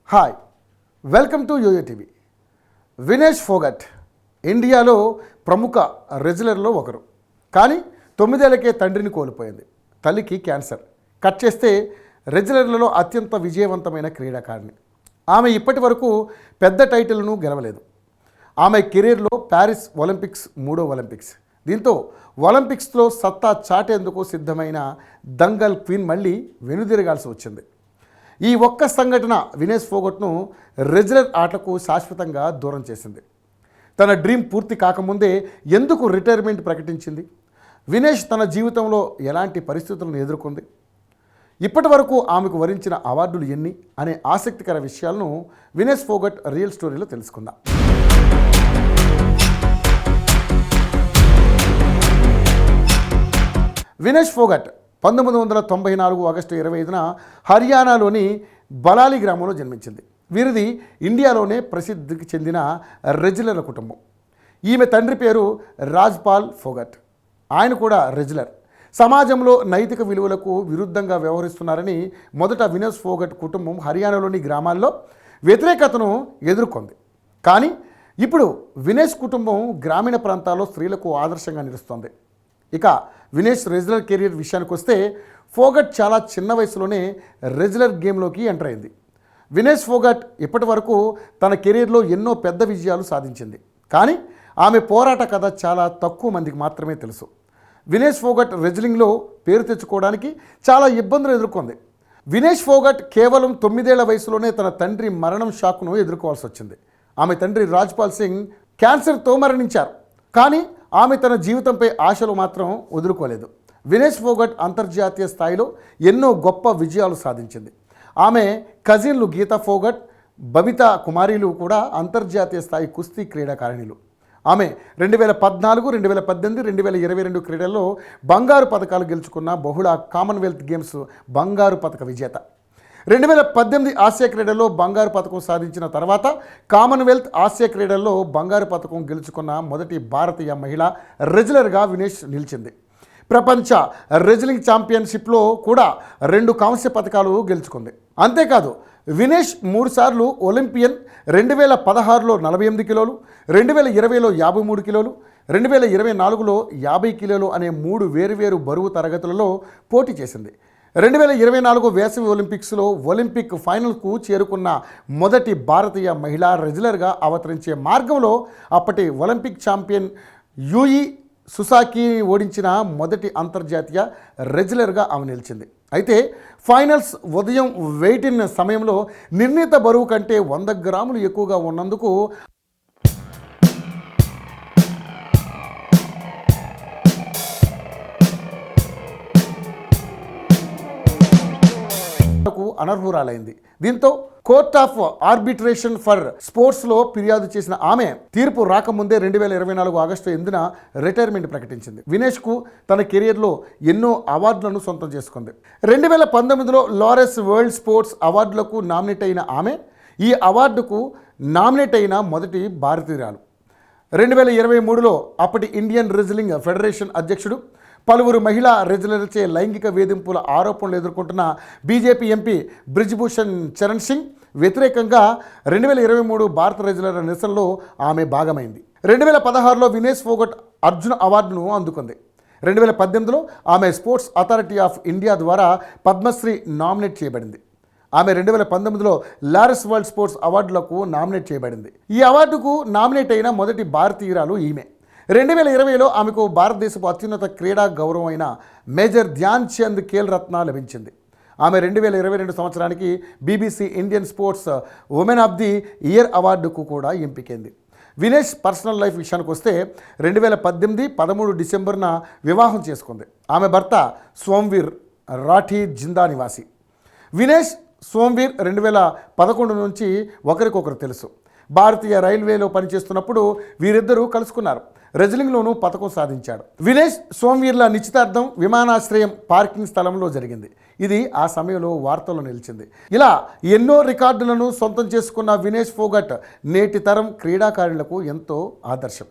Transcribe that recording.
Hi, welcome to YoYo TV. Vinesh Phogat ఇండియాలో ప్రముఖ రెజ్లర్లో ఒకరు. కానీ 9 ఏళ్లకే తండ్రిని కోల్పోయింది. తల్లికి క్యాన్సర్. కట్ చేస్తే రెజ్లర్లలో అత్యంత విజయవంతమైన క్రీడాకారిణి. ఆమె ఇప్పటి వరకు పెద్ద టైటిల్ను గెలవలేదు. ఆమె కెరీర్లో ప్యారిస్ ఒలింపిక్స్ 3వ ఒలింపిక్స్. దీంతో ఒలింపిక్స్లో సత్తా చాటేందుకు సిద్ధమైన దంగల్ క్వీన్ మళ్ళీ వెనుదిరగాల్సి వచ్చింది. ఈ ఒక్క సంఘటన వినేష్ ఫోగట్ను రెజ్లర్ ఆటకు శాశ్వతంగా దూరం చేసింది. తన డ్రీమ్ పూర్తి కాకముందే ఎందుకు రిటైర్మెంట్ ప్రకటించింది? వినేష్ తన జీవితంలో ఎలాంటి పరిస్థితులను ఎదుర్కొంది? ఇప్పటి వరకు ఆమెకు వరించిన అవార్డులు ఎన్ని అనే ఆసక్తికర విషయాలను వినేష్ ఫోగట్ రియల్ స్టోరీలో తెలుసుకుందాం. వినేష్ ఫోగట్ 1994 ఆగస్టు 25న హర్యానాలోని బలాలి గ్రామంలో జన్మించింది. వీరిది ఇండియాలోనే ప్రసిద్ధికి చెందిన రెజ్లర్ల కుటుంబం. ఈమె తండ్రి పేరు రాజ్పాల్ ఫోగట్. ఆయన కూడా రెజ్లర్. సమాజంలో నైతిక విలువలకు విరుద్ధంగా వ్యవహరిస్తున్నారని మొదట వినేష్ ఫోగట్ కుటుంబం హర్యానాలోని గ్రామాల్లో వ్యతిరేకతను ఎదుర్కొంది. కానీ ఇప్పుడు వినేష్ కుటుంబం గ్రామీణ ప్రాంతాల్లో స్త్రీలకు ఆదర్శంగా నిలుస్తోంది. ఇక వినేష్ రెజ్లర్ కెరీర్ విషయానికి వస్తే ఫోగట్ చాలా చిన్న వయసులోనే రెజ్లర్ గేమ్లోకి ఎంటర్ అయింది. వినేష్ ఫోగట్ ఇప్పటి వరకు తన కెరీర్లో ఎన్నో పెద్ద విజయాలు సాధించింది. కానీ ఆమె పోరాట కథ చాలా తక్కువ మందికి మాత్రమే తెలుసు. వినేష్ ఫోగట్ రెజ్లింగ్లో పేరు తెచ్చుకోవడానికి చాలా ఇబ్బందులు ఎదుర్కొంది. వినేష్ ఫోగట్ కేవలం 9 ఏళ్ల వయసులోనే తన తండ్రి మరణం షాక్ను ఎదుర్కోవాల్సి వచ్చింది. ఆమె తండ్రి రాజ్పాల్ సింగ్ క్యాన్సర్తో మరణించారు. కానీ ఆమె తన జీవితంపై ఆశలు మాత్రం వదులుకోలేదు. వినేష్ ఫోగట్ అంతర్జాతీయ స్థాయిలో ఎన్నో గొప్ప విజయాలు సాధించింది. ఆమె కజిన్లు గీతా ఫోగట్, బబితా కుమారీలు కూడా అంతర్జాతీయ స్థాయి కుస్తీ క్రీడాకారిణులు. ఆమె 2014, 2018, 2022 క్రీడల్లో బంగారు పథకాలు గెలుచుకున్న బహుళ కామన్వెల్త్ గేమ్స్ బంగారు పథక విజేత. 2018 ఆసియా క్రీడల్లో బంగారు పథకం సాధించిన తర్వాత కామన్వెల్త్ ఆసియా క్రీడల్లో బంగారు పథకం గెలుచుకున్న మొదటి భారతీయ మహిళ రెజ్లర్గా వినేష్ నిలిచింది. ప్రపంచ రెజ్లింగ్ ఛాంపియన్షిప్లో కూడా 2 కాంస్య పథకాలు గెలుచుకుంది. అంతేకాదు వినేష్ 3 సార్లు ఒలింపియన్. 2016లో 48 కిలోలు, 2020లో 53 కిలోలు, 2024లో 50 కిలోలు అనే 3 వేరువేరు బరువు తరగతులలో పోటీ చేసింది. 2024 వేసవి ఒలింపిక్స్లో ఒలింపిక్ ఫైనల్కు చేరుకున్న మొదటి భారతీయ మహిళా రెజ్లర్గా అవతరించే మార్గంలో అప్పటి ఒలింపిక్ ఛాంపియన్ యూయి సుసాకిని ఓడించిన మొదటి అంతర్జాతీయ రెజ్లర్గా ఆమె నిలిచింది. అయితే ఫైనల్స్ ఉదయం వెయిటిన్ సమయంలో నిర్ణీత బరువు కంటే 100 గ్రాములు ఎక్కువగా ఉన్నందుకు అనర్హురాలైంది. దీంతో కోర్ట్ ఆఫ్ ఆర్బిట్రేషన్ ఫర్ స్పోర్ట్స్లో ఫిర్యాదు చేసిన ఆమె తీర్పు రాకముందే 2024 ఆగస్టు 8న రిటైర్మెంట్ ప్రకటించింది. వినేష్కు తన కెరియర్లో ఎన్నో అవార్డులను సొంతం చేసుకుంది. 2019లో లారెస్ వరల్డ్ స్పోర్ట్స్ అవార్డులకు నామినేట్ అయిన ఆమె ఈ అవార్డుకు నామినేట్ అయిన మొదటి భారతీయురాలు. 2023లో అప్పటి ఇండియన్ రెజ్లింగ్ ఫెడరేషన్ అధ్యక్షుడు, పలువురు మహిళా రెజ్లర్లచే లైంగిక వేధింపుల ఆరోపణలు ఎదుర్కొంటున్న బీజేపీ ఎంపీ బ్రిజ్భూషణ్ చరణ్ సింగ్ వ్యతిరేకంగా 2023 భారత రెజ్లర్ల నిరసనలో ఆమె భాగమైంది. 2016లో వినేష్ ఫోగట్ అర్జున అవార్డును అందుకుంది. 2018లో ఆమె స్పోర్ట్స్ అథారిటీ ఆఫ్ ఇండియా ద్వారా పద్మశ్రీ నామినేట్ చేయబడింది. ఆమె 2019లో లారెస్ వరల్డ్ స్పోర్ట్స్ అవార్డులకు నామినేట్ చేయబడింది. ఈ అవార్డుకు నామినేట్ అయిన మొదటి భారతీయురాలు ఈమె. 2020లో ఆమెకు భారతదేశపు అత్యున్నత క్రీడా గౌరవం అయిన మేజర్ ధ్యాన్ చంద్ ఖేల్ రత్న లభించింది. ఆమె 2022 సంవత్సరానికి BBC Indian sports women of the year అవార్డుకు కూడా ఎంపికైంది. వినేష్ పర్సనల్ లైఫ్ విషయానికి వస్తే 2018 13 డిసెంబర్న వివాహం చేసుకుంది. ఆమె భర్త సోమ్వీర్ రాఠీ జిందా నివాసి. వినేష్, సోమ్వీర్ 2011 నుంచి ఒకరికొకరు తెలుసు. భారతీయ రైల్వేలో పనిచేస్తున్నప్పుడు వీరిద్దరూ కలుసుకున్నారు. రెజ్లింగ్లోనూ పథకం సాధించాడు. వినేష్, సోమ్వీర్ల నిశ్చితార్థం విమానాశ్రయం పార్కింగ్ స్థలంలో జరిగింది. ఇది ఆ సమయంలో వార్తల్లో నిలిచింది. ఇలా ఎన్నో రికార్డులను సొంతం చేసుకున్న వినేష్ ఫోగట్ నేటి తరం క్రీడాకారులకు ఎంతో ఆదర్శం.